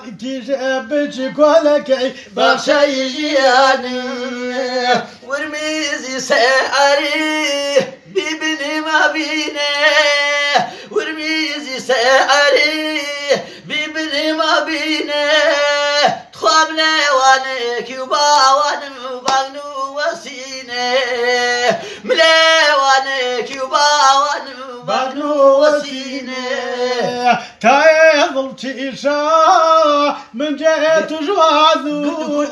تجيب كلك بخشي جياني ورميزي سعري ببني ما بينه ورميزي سعري ببني ما بينه تخابنا وانك يباوان باغنو وسينه ملا وانك يباوان باغنو وسينه تايضل تيشا من جهة جوازو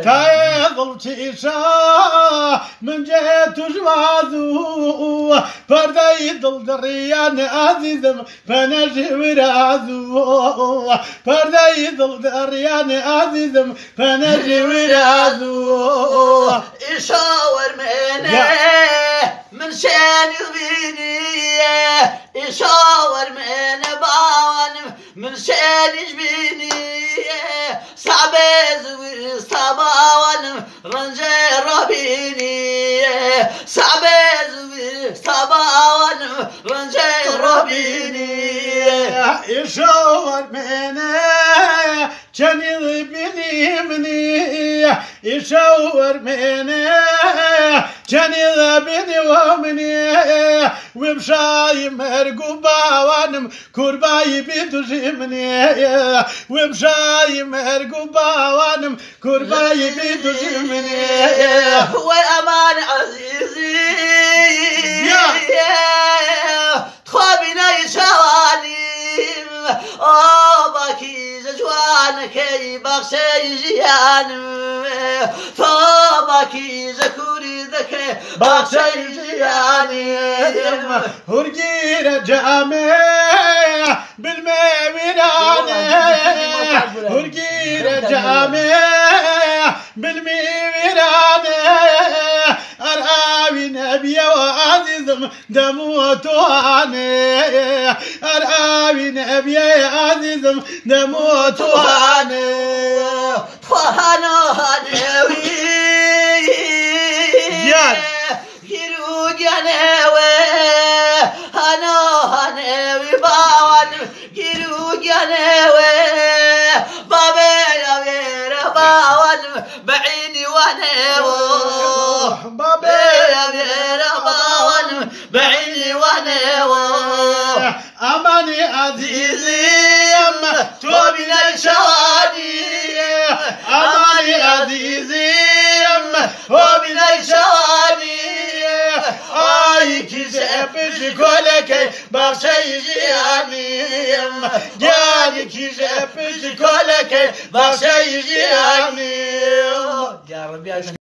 تايضل تيشا من جهة جوازو فردي ضل دريان عزيزم فنجي ورازو فردي ضل دريان عزيزم فنجي ورازو يشاور منه من شان يغبيني يشاور منه باوان من شان يجبيني صعب زوي صباوان رنجي ربيني صعب زوي صباوان رنجي ربيني يشاور منه كان يضبني مني يشاور مني كان يضبني ومني ومشاي مرقوبا وانم كرباي بيدجمني ومشاي مرقوبا وانم كرباي بيدجمني وأمان عزيزي تخابنا يشواني باكي جوانكي بخشي جيان فباكي زكوري ذكي بخشي جياني هرجير جامع بالميراني هرجير جامع بالميراني أرآوي نبي وعزيزم دموتواني أرآوي نبي عزيزم دموتواني فهنوي يروج ينوي هنوي باوان يروج ينوي بابي يا باوان بعيني ونوي بابي يا باوان بعيني ونوي أماني عزيزي توبي الشوادي أماني عزيزي توبي الشوادي أي كيزبش كلك بخشي جياني جاني كيزبش كلك بخشي جياني يا ربي